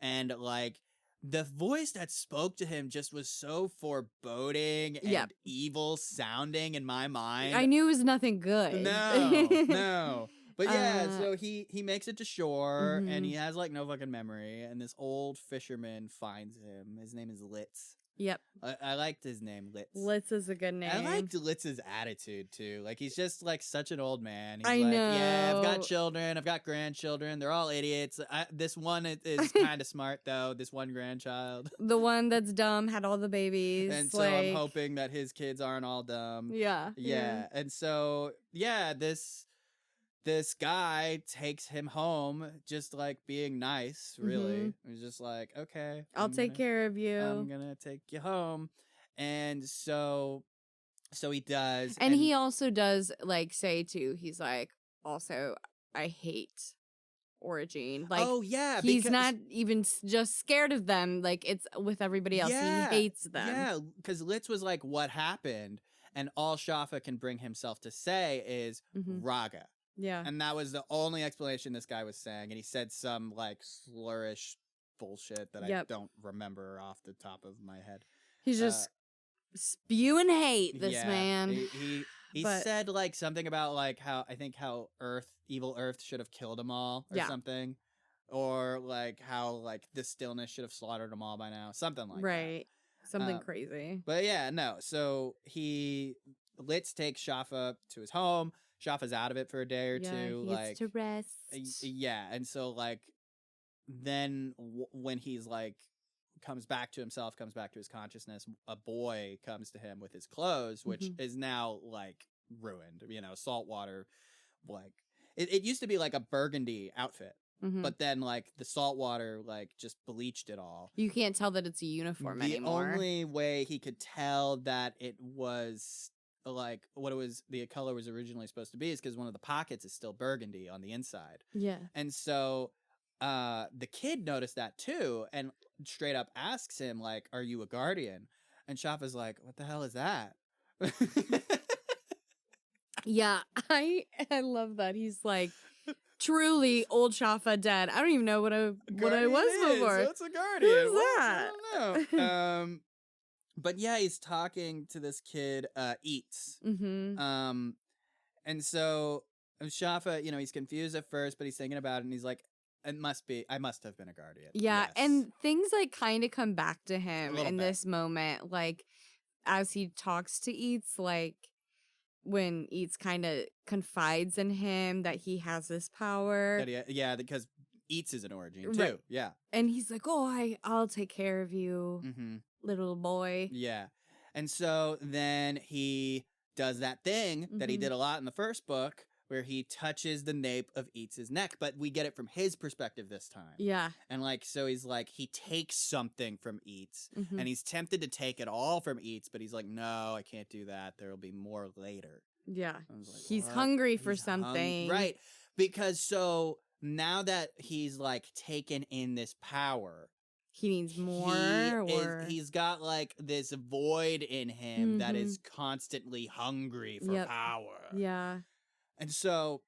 And, like, the voice that spoke to him just was so foreboding and evil sounding in my mind. I knew it was nothing good. No. But yeah, so he makes it to shore, and he has, like, no fucking memory, and this old fisherman finds him. His name is Litz. Yep. I liked his name, Litz. Litz is a good name. I liked Litz's attitude, too. Like, he's just, like, such an old man. He's I like, know. yeah, I've got children, I've got grandchildren, they're all idiots. This one is kind of smart, though, this one grandchild. The one that's dumb had all the babies. And so I'm hoping that his kids aren't all dumb. Yeah. Yeah. And so, yeah, this guy takes him home just like being nice, really. He's just like, okay, I'll take care of you. I'm gonna take you home. And so he does. And he also does like say too, he's like, also, I hate origin. Like, oh yeah, he's not even just scared of them. Like, it's with everybody else. Yeah, he hates them. Yeah, because Litz was like, what happened? And all Schaffa can bring himself to say is Raga. Yeah. And that was the only explanation this guy was saying. And he said some like slurish bullshit that I don't remember off the top of my head. He's just spewing hate, this yeah, man. He said like something about like how evil Earth should have killed them all or something. Or like how like the stillness should have slaughtered them all by now. Something like that. Right. Something crazy. But yeah, no. So Litz takes Schaffa to his home. Schaffa's out of it for a day or two. He gets to rest. Yeah, and so like then when he's like comes back to himself, comes back to his consciousness, a boy comes to him with his clothes, which is now like ruined. You know, saltwater. Like it used to be like a burgundy outfit. But then, like, the salt water, like, just bleached it all. You can't tell that it's a uniform anymore. The only way he could tell that it was, like, the color was originally supposed to be is because one of the pockets is still burgundy on the inside. Yeah. And so the kid noticed that, too, and straight up asks him, like, are you a guardian? And Schaffa's like, what the hell is that? Yeah, I love that. He's like... Truly, old Schaffa dead. I don't even know what I was before. What's a guardian? Who's that? I don't know. But yeah, he's talking to this kid, Eats. And so Schaffa, you know, he's confused at first, but he's thinking about it, and he's like, I must have been a guardian. Yeah, yes. and things like kind of come back to him in bit. this moment, like as he talks to Eats, like. When Eats kind of confides in him that he has this power. Yeah, because Eats is an origin, too. Right. Yeah. And he's like, oh, I'll take care of you, little boy. Yeah. And so then he does that thing that he did a lot in the first book, where he touches the nape of Eats' neck, but we get it from his perspective this time. Yeah. And like, so he's like, he takes something from Eats, and he's tempted to take it all from Eats, but he's like, no, I can't do that. There'll be more later. Yeah. Like, he's what? hungry for something. Right. Because so now that he's like taken in this power, he needs more. He's got like this void in him that is constantly hungry for power. Yeah. And so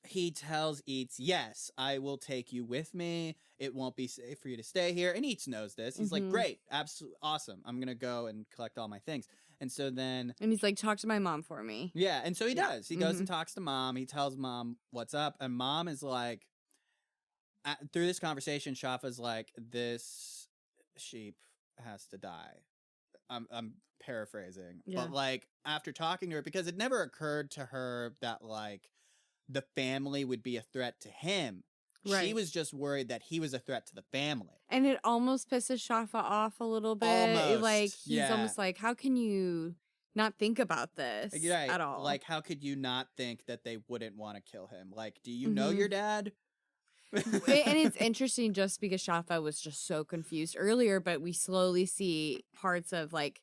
he tells Eats, yes, I will take you with me. It won't be safe for you to stay here. And Eats knows this. He's like, great, absolutely awesome. I'm going to go and collect all my things. And so then... And he's like, talk to my mom for me. Yeah, and so he does. He goes and talks to Mom. He tells Mom what's up. And Mom is like... through this conversation, Schaffa's like, this sheep has to die. I'm paraphrasing. Yeah. But like after talking to her, because it never occurred to her that like the family would be a threat to him. Right. She was just worried that he was a threat to the family. And it almost pisses Schaffa off a little bit. Almost. Like he's almost like, how can you not think about this at all? Like how could you not think that they wouldn't want to kill him? Like, do you know your dad? And it's interesting just because Schaffa was just so confused earlier, but we slowly see parts of like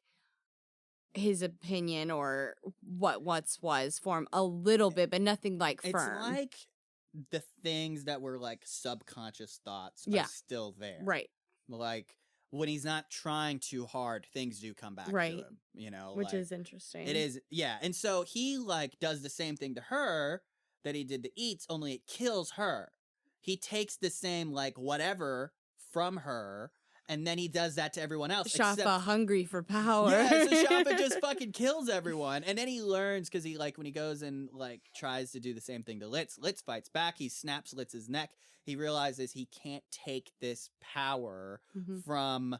his opinion or what was form a little bit, but nothing like firm. It's like the things that were like subconscious thoughts Yeah. are still there. Right. Like when he's not trying too hard, things do come back Right. to him, you know, Which like, is interesting. it is. Yeah. And so he like does the same thing to her that he did to Eats, only it kills her. He takes the same like whatever from her, and then he does that to everyone else. Schaffa hungry for power. Yeah, so Schaffa just fucking kills everyone. And then he learns, because he, like, when he goes and, like, tries to do the same thing to Litz, Litz fights back. He snaps Litz's neck. He realizes he can't take this power from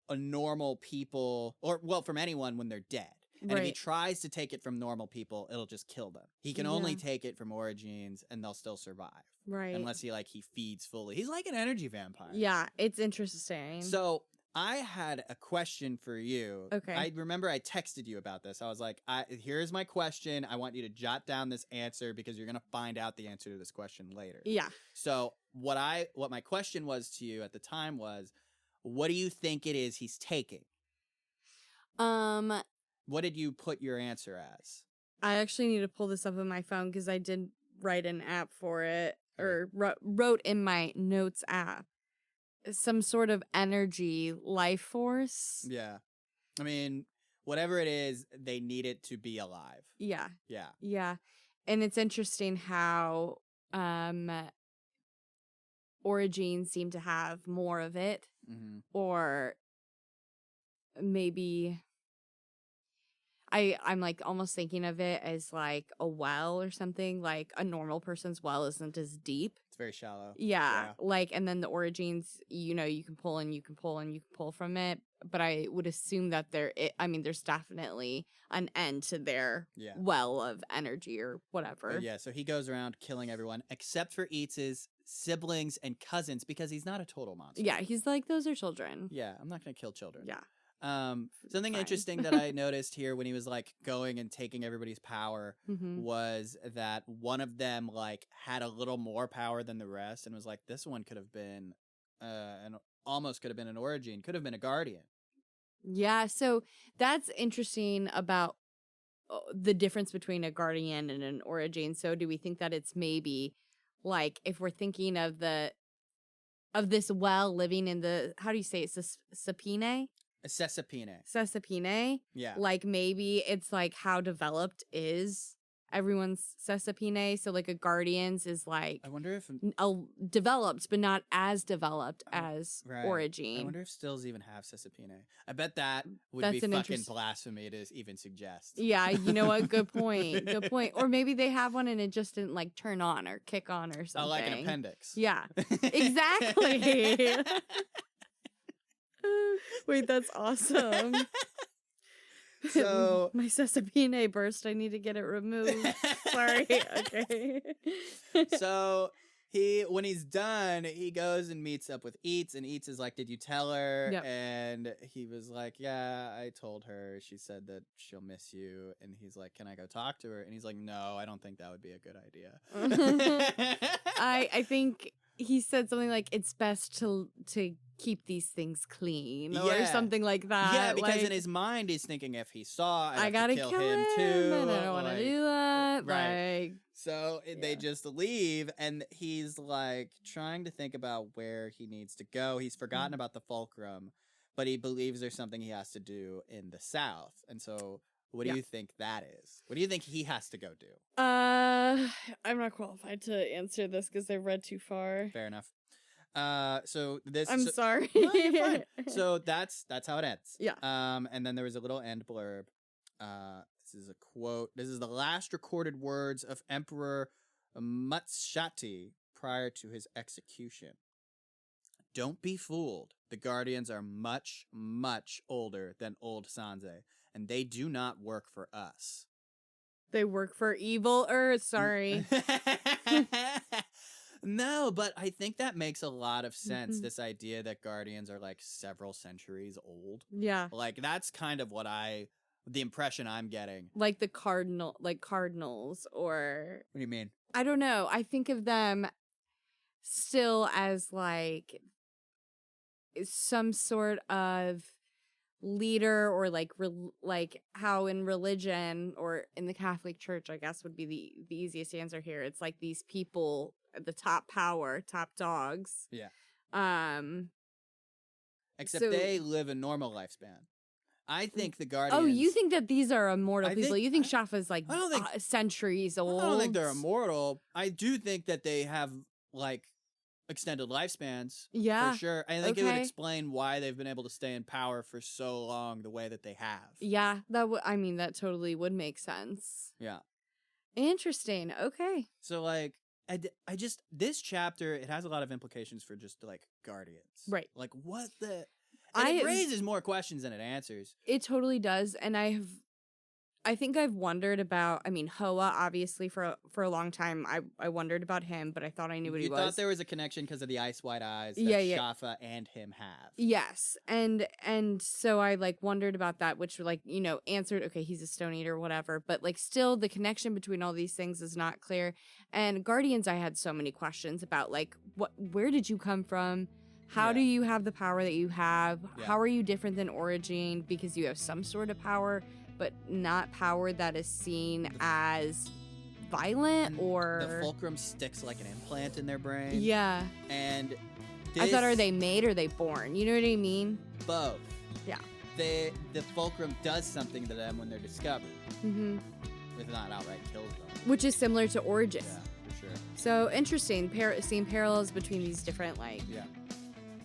a normal people, or, well, from anyone when they're dead. And if he tries to take it from normal people, it'll just kill them. He can only take it from Origins, and they'll still survive. Right. Unless he feeds fully. He's like an energy vampire. Yeah, it's interesting. So I had a question for you. Okay. I remember I texted you about this. I was like, here's my question. I want you to jot down this answer because you're going to find out the answer to this question later. Yeah. So what my question was to you at the time was, what do you think it is he's taking? What did you put your answer as? I actually need to pull this up on my phone because I did write an app for it, or wrote in my notes app. Some sort of energy life force. Yeah. I mean, whatever it is, they need it to be alive. Yeah. Yeah. Yeah. And it's interesting how Origins seem to have more of it. Or maybe I'm like almost thinking of it as like a well or something. Like a normal person's well isn't as deep. It's very shallow. Yeah. Like, and then the Origins, you know, you can pull and you can pull and you can pull from it. But I would assume that there's definitely an end to their well of energy or whatever. But yeah, so he goes around killing everyone except for Eats' siblings and cousins because he's not a total monster. Yeah, he's like, those are children. Yeah, I'm not going to kill children. Yeah. Something interesting that I noticed here when he was like going and taking everybody's power was that one of them like had a little more power than the rest and was like, this one could have been almost could have been an Origin, could have been a Guardian. Yeah, so that's interesting about the difference between a Guardian and an Origin. So do we think that it's maybe like if we're thinking of this well living in the, how do you say it, Sapine? Sesapine. Yeah. Like maybe it's like how developed is everyone's Sesapine. So like a Guardian's is like, I wonder if developed, but not as developed as Origin. I wonder if stills even have Sesapine. I bet that would be fucking blasphemy to even suggest. Yeah, you know what? Good point. Good point. Or maybe they have one and it just didn't like turn on or kick on or something. Oh, like an appendix. Yeah, exactly. Wait, that's awesome. So my Sesapine burst. I need to get it removed. Sorry. Okay. So when he's done, he goes and meets up with Eats, and Eats is like, "Did you tell her?" Yep. And he was like, "Yeah, I told her. She said that she'll miss you." And he's like, "Can I go talk to her?" And he's like, "No, I don't think that would be a good idea." I think he said something like, "It's best to keep these things clean," or something like that. Yeah, because like, in his mind, he's thinking, if he saw, I gotta kill him too. And I don't want to do that. Right. Like, so they just leave, and he's like trying to think about where he needs to go. He's forgotten about the fulcrum, but he believes there's something he has to do in the south. And so what do you think that is? What do you think he has to go do? I'm not qualified to answer this because I read too far. Fair enough. So this I'm sorry. No, you're fine. So that's how it ends. Yeah. And then there was a little end blurb. This is a quote. This is the last recorded words of Emperor Matshati prior to his execution. Don't be fooled. The Guardians are much, much older than old Sanze, and they do not work for us. They work for evil Earth. Sorry. No, but I think that makes a lot of sense. This idea that Guardians are like several centuries old. Yeah. Like that's kind of the impression I'm getting. Like the cardinals, or. What do you mean? I don't know. I think of them. still as like some sort of leader, or like like how in religion or in the Catholic Church, I guess would be the easiest answer here. It's like these people, the top power, top dogs. Yeah. So- Except they live a normal lifespan. I think the Guardians. Oh, you think that these are immortal I people? think- You think Schaffa's like I don't think- centuries old? I don't think they're immortal. I do think that they have like extended lifespans. Yeah. For sure. I think it would Okay. explain why they've been able to stay in power for so long the way that they have. Yeah, that I mean, that totally would make sense. Yeah. Interesting. Okay. So like I just this chapter, it has a lot of implications for just like Guardians. Right. Like what the and it raises more questions than it answers. It totally does, and I think I've wondered about. I mean, Hoa obviously for a long time. I wondered about him, but I thought I knew what he was. You thought there was a connection because of the ice white eyes that Yeah, yeah. Schaffa and him have. Yes, and so I like wondered about that, which like answered. Okay, he's a stone eater, whatever. But like still, the connection between all these things is not clear. And Guardians, I had so many questions about like where did you come from? How Yeah. do you have the power that you have? Yeah. How are you different than Origin? Because you have some sort of power, but not power that is seen as violent And or. the fulcrum sticks like an implant in their brain. Yeah. And I thought, are this- they made or they born? You know what I mean? both? Yeah. The fulcrum does something to them when they're discovered. Mm-hmm. If not outright kills them. Which is similar to Origin. Yeah, for sure. So interesting. Seeing parallels between these different like. Yeah.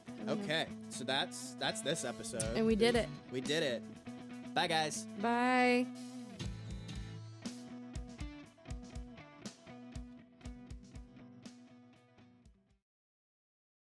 I don't know. Okay. So that's this episode. And we did it. We did it. Bye guys. Bye.